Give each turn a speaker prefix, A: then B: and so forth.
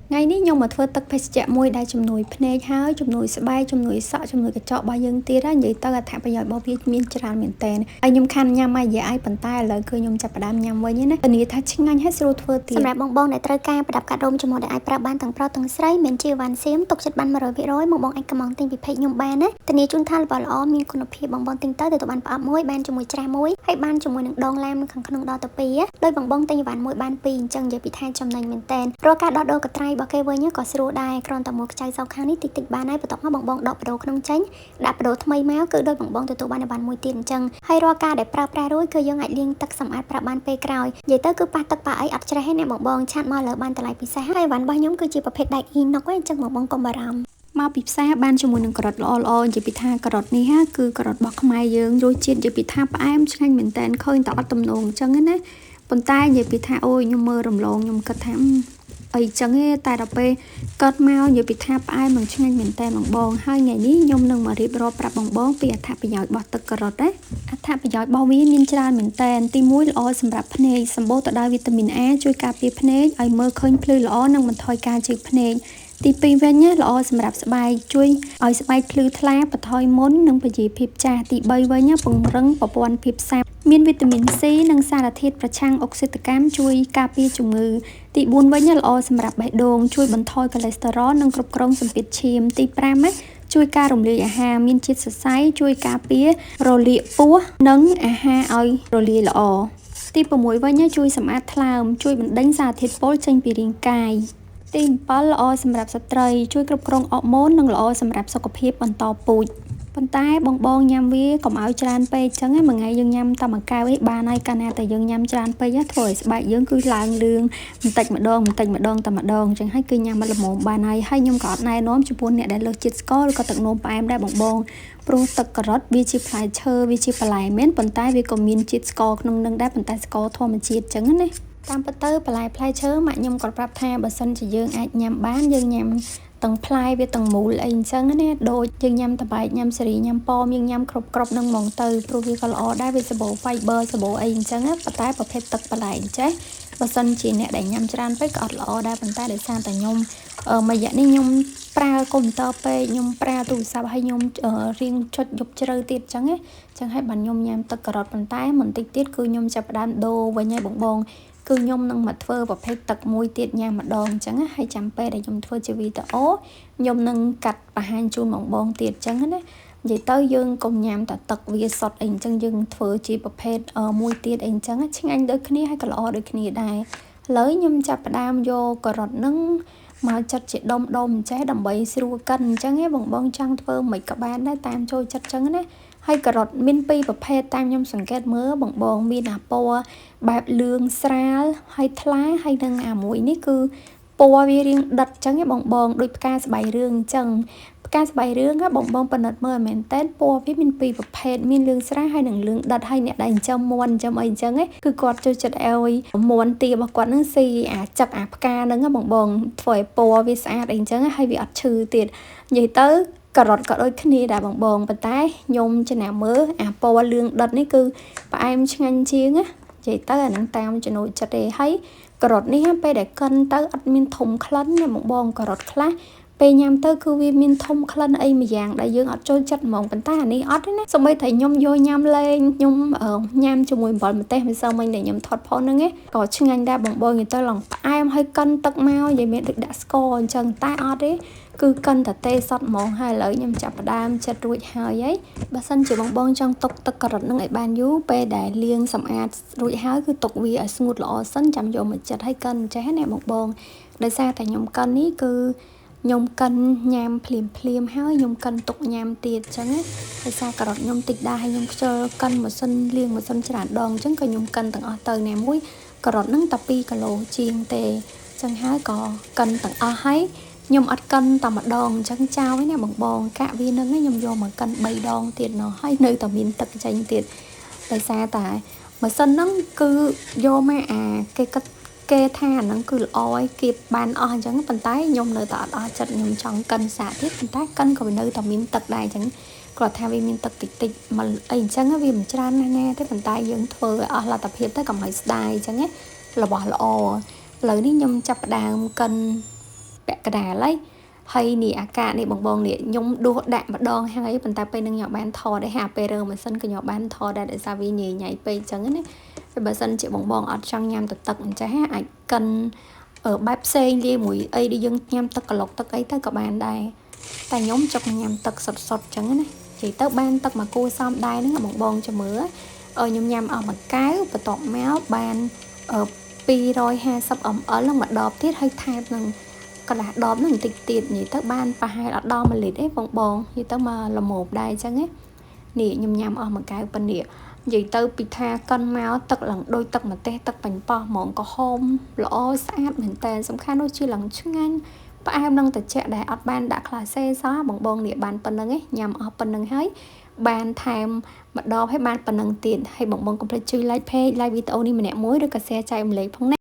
A: Ngày ní nhung mà thưa tắc phải chạm môi đai chùm nồi pnê háo chùm nồi sbai chùm nồi sọ chùm nồi cái chọ bao dương tia đó vậy tao là thả bây giờ bao viết miên tràn miền tây ai nhung khăn nhăm ai vậy ai bàn tay lời cười nhung chập đam nhăm với nhé nè tình yêu thắt chinh anh hết rồi thưa tiền.
B: សម្រាប់បងៗដែលត្រូវការប្រដាប់កាដូជាមួយដែលអាចប្រាប់បានទាំងប្រុសទាំងស្រីមានជាវ៉ាន់សៀមទុកចិត្តបាន100%បងអាចកំងទិញពីពេកខ្ញុំបានណាធានាជូនថាល្អមានគុណភាពបងទិញទៅទទួលបានប្រអប់មួយបានជាមួយច្រាសមួយហើយបានជាមួយនឹងដងឡាមខាងក្នុងដល់ទៅ2ដោយបងទិញវ៉ាន់មួយបាន2អញ្ចឹងនិយាយពីថាចំណេញមែនតើរកការដោះដូរកត្រៃរបស់គេវិញក៏ស្រួលដែរគ្រាន់តែមកខ្ចៅសោខាងនេះតិចបានហើយបន្ទាប់មកបងដកបដូរក្នុងចេញដាក់បដូរថ្មីមកគឺដោយបងទទួលបានបានមួយទៀតអញ្ចឹងហើយរាល់ការដែលប្រើប្រាស់រួចគឺយើងអាចលាងទឹកសម្អាតប្រាប់បានពេលក្រោយនិយាយទៅគឺប៉ះទឹកប៉ះអីអត់ច្រេះទេអ្នកបងឆាត់មកលើបានតម្លៃពិសេសហើយវ៉ាន់របស់ខ្ញុំគឺជាប្រភេទដែកអ៊ីណុកហ្នឹងអញ្ចឹងបងកុំបារម្ភ
A: មកពីផ្សារបានជាមួយនឹងការ៉ុតល្អនិយាយពីថាការ៉ុតនេះហាគឺការ៉ុតរបស់ខ្មែរយើងរសជាតិនិយាយពីថាផ្អែមឆ្ងាញ់មែនតើឃើញតែអត់ទំនងអញ្ចឹងណាប៉ុន្តែនិយាយពីថាអូយខ្ញុំមើលរំលងខ្ញុំគិតថាអីចឹងទេតែដល់ពេលកើតមកនិយាយពីថាផ្អែមមិនឆ្ងាញ់មែនតើបងហើយថ្ងៃនេះខ្ញុំនឹងមករៀបរាប់ប្រាប់បងពីអត្ថប្រយោជន៍របស់ទឹកការ៉ុតណាអត្ថប្រយោជន៍របស់វាមានច្រើនមែនតើទី1ល្អសម្រាប់ភ្នែកសម្បូរទៅដោយវីតាមីន A ជួយការពារភ្នែកឲ្យមើលឃើញភ្លឺល្អនិងបន្ថយការជឿភ្នែកទី2វិញល្អសម្រាប់ស្បែកជួយឲ្យស្បែកភ្លឺថ្លាបន្ថយមុននិងពន្យាភាពចាស់ទី3វិញពង្រឹងប្រព័ន្ធភាពស៊ាំមានវីតាមីន C និងសារធាតុប្រឆាំងអុកស៊ីតកម្មជួយការពារជំងឺទី4វិញល្អសម្រាប់បេះដូងជួយបន្ថយកូលេស្តេរ៉ុលនិងគ្រប់គ្រងសម្ពាធឈាមទី5ជួយការរំលាយអាហារមានជាតិសរសៃជួយការពាររលាកពោះនិងអាហារឲ្យរលាយល្អទី6វិញជួយសម្អាតថ្លើមជួយបណ្ដេញសារធាតុពុលចេញពីរាងកាយទី7ល្អសម្រាប់ស្ត្រីជួយគ្រប់គ្រងអរម៉ូននិងល្អសម្រាប់សុខភាពបន្តពូជប៉ុន្តែបងញ៉ាំវាកុំឲ្យច្រើនពេកអញ្ចឹងមួយថ្ងៃយើងញ៉ាំតែមួយកែវឯងបានហើយកាលណាតែយើងញ៉ាំច្រើនពេកធ្វើឲ្យស្បែកយើងគឺឡើងលឿងបន្តិចម្ដងតែម្ដងអញ្ចឹងហើយគឺញ៉ាំមកល្មមបានហើយខ្ញុំក៏អត់ណែនាំចំពោះអ្នកដែលលើសជាតិស្ករឬក៏ទឹកនោមផ្អែមដែរបងព្រោះទឹកការ៉ុតវាជាផ្លែឈើវាជាបន្លែមែនប៉ុន្តែវាក៏មានជាតិស្ករក្នុងនឹងដែរប៉ុន្តែស្ករធម្មជាតិអញ្ចឹងណាតាមពិតទៅបន្លែផ្លែឈើម៉ាក់ខ្ញុំក៏ប្រាប់ថាបើសិនជាយើងអាចញ៉ាំបានយើងញ៉ាំទាំងផ្លែវាទាំងមូលអីអញ្ចឹងណាដូចយើងញ៉ាំតបែកញ៉ាំសេរីញ៉ាំប៉មយើងញ៉ាំគ្រប់នឹងហ្មងទៅព្រោះវាក៏ល្អដែរវាសម្បូរ fiber សម្បូរអីអញ្ចឹងប៉ុន្តែប្រភេទទឹកបន្លែអញ្ចេះបើសិនជាអ្នកដែលញ៉ាំច្រើនពេកក៏អត់ល្អដែរប៉ុន្តែដោយសារតែខ្ញុំមួយរយៈនេះខ្ញុំប្រើកុំព្យូទ័រពេកខ្ញុំប្រើទូរស័ព្ទហើយខ្ញុំរៀងចុចយប់ជ្រៅទៀតអញ្ចឹងហើយបានខ្ញុំញ៉ាំទឹកការ៉ុតប៉ុន្តែបន្តិចទៀតគឺខ្ញុំចាប់ផ្ដើមដូរវិញហើយបងគឺខ្ញុំនឹងមកធ្វើប្រភេទទឹកមួយទៀតញ៉ាំម្ដងអញ្ចឹងហើយចាំពេលដែលខ្ញុំធ្វើជាវីដេអូខ្ញុំនឹងកាត់បង្ហាញជូនបងទៀតអញ្ចឹងណានិយាយទៅយើងកុំញ៉ាំតែទឹកវាសុទ្ធអីអញ្ចឹងយើងធ្វើជាប្រភេទមួយទៀតអីអញ្ចឹងឆ្ងាញ់ដូចគ្នាហើយក៏ល្អដូចគ្នាដែរឥឡូវខ្ញុំចាប់ផ្ដើមយកការ៉ុតនឹងមកចាត់ជាដុំអញ្ចេះដើម្បីស្រួលកិនអញ្ចឹងបងចង់ធ្វើមិនក៏បានដែរតាមចូលចិត្តអញ្ចឹងណាហើយការ៉ុតមាន2ប្រភេទតាមខ្ញុំសង្កេតមើលបងមានអាពណ៌បែបលឿងស្រាលហើយថ្លាហើយនឹងអាមួយនេះគឺពណ៌វារាងដិតអញ្ចឹងបងដូចផ្កាស្បៃរឿងអញ្ចឹងផ្កាស្បៃរឿងបងប៉និតមើលមែនតើពណ៌វាមាន2ប្រភេទមានលឿងស្រាលហើយនិងលឿងដិតហើយអ្នកដែលចិញ្ចឹមមាន់ចិញ្ចឹមអីអញ្ចឹងគឺគាត់ចូលចិត្តឲ្យមាន់ទារបស់គាត់នឹងស៊ីអាចឹកអាផ្កាហ្នឹងបងធ្វើឲ្យពណ៌វាស្អាតអីអញ្ចឹងហើយវាអត់ឈឺទៀតនិយាយទៅការ៉ុតក៏ដូចគ្នាដែរបងប៉ុន្តែខ្ញុំចំណាំមើលអាពណ៌លឿងដិតនេះគឺផ្អែមឆ្ងាញ់ជាងណានិយាយទៅអានឹងតាមចំណូលចិត្តទេហើយការ៉ុតនេះពេលដែលកិនទៅអត់មានធំក្លិនណាបងការ៉ុតខ្លះពេលញ៉ាំទៅគឺវាមានធំក្លិនអីមួយយ៉ាងដែលយើងអត់ចូលចិត្តហ្មងប៉ុន្តែអានេះអត់ទេណាសូម្បីតែខ្ញុំយកញ៉ាំលេងខ្ញុំញ៉ាំជាមួយអំបិលម្ទេសម្សិលមិញដែលខ្ញុំថតផុសហ្នឹងក៏ឆ្ងាញ់ដែរបងនិយាយទៅឡើងផ្អែមហើយកិនទឹកមកនិយាយមានដូចដាក់ស្ករអញ្ចឹងតែអត់ទេគឺកិនតែទេសតហ្មងហើយឥឡូវខ្ញុំចាប់ផ្ដើមចិត្តរួចហើយបើសិនជាបងចង់ទុកទឹកការ៉ុតនឹងឲ្យបានយូរពេលដែលលាងសម្អាតរួចហើយគឺទុកវាឲ្យស្ងួតល្អសិនចាំយកមកចិតហើយកិនចេះណាបងដោយសារតែខ្ញុំកិននេះគឺខ្ញុំកិនញ៉ាំភ្លាមហើយខ្ញុំកិនទុកញ៉ាំទៀតអញ្ចឹងដោយសារការ៉ុតខ្ញុំតិចដែរហើយខ្ញុំខ្ជិលកិនម៉ាស៊ីនលាងម៉ាស៊ីនច្រើនដងអញ្ចឹងក៏ខ្ញុំកិនទាំងអស់ទៅណាមួយការ៉ុតហ្នឹងតែ2គីឡូជាងទេអញ្ចឹងហើយក៏កិនទាំងអស់ហើយខ្ញុំអត់កិនតែម្ដងអញ្ចឹងចោលឯណាបងកាក់វានឹងខ្ញុំយកមកកិន3ដងទៀតណោះហើយនៅតែមានទឹកចេញទៀតដោយសារតែម៉ាស៊ីនហ្នឹងគឺយកមកគេថាហ្នឹងគឺល្អឯងគេបានអស់អញ្ចឹងប៉ុន្តែខ្ញុំនៅតែអត់អស់ចិត្តខ្ញុំចង់កិនសាកទៀតប៉ុន្តែកិនក៏នៅតែមានទឹកដែរអញ្ចឹងគាត់ថាវាមានទឹកតិចមកអីអញ្ចឹងវាមិនច្រើនណាស់ទេប៉ុន្តែយើងធ្វើឲ្យអស់លទ្ធភាពទៅកុំឲ្យស្ដាយអញ្ចឹងរបស់ល្អឥឡូវនេះខ្ញុំចាប់ផ្ដើមកិន bẹ cả đà lấy hay nè cả nè bong nè nhung đua đạn mà đòn hay bàn tay bên nâng nhỏ ban thò để hạ pê mà sân cái nhỏ ban thò để sao vì nhảy pê chẳng ấy bà sân chị bong ở trong nhằm tật tật trái ai cần ở bếp xe đi mũi ấy đi dân nhằm tật lộc tật ấy tới các bạn đây ta nhóm chọc nhằm tật sọt sọt chẳng ấy chỉ tới ban tật mà cô xong đây nó là bong cho mưa ở nhằm ở mặt cái và tọt méo ban ở pi rồi ha sắp ẩm ở lần mặt đọp tiết hơi thay lần còn là đọp nó tịt tịt nhỉ tới ban và hai là đo mà liệt ấy bong như tới mà là một đây chẳng ấy nè nhằm ở mặt cái bên địa vậy tới bị tha cân máu tật lần đôi tật mà tê tật bánh bò món có hôm lỗ sát mình tên sắm khá đôi chưa lần chứ anh và em đang tự chạy để ở ban đã là xe xóa bong địa bàn phần nâng ấy nhằm ở phần nâng ấy ban tham mà đo hay ban phần nâng tiền hay bong cũng phải chui like pay like video này mình nè muối được cả xe chạy mình lấy phong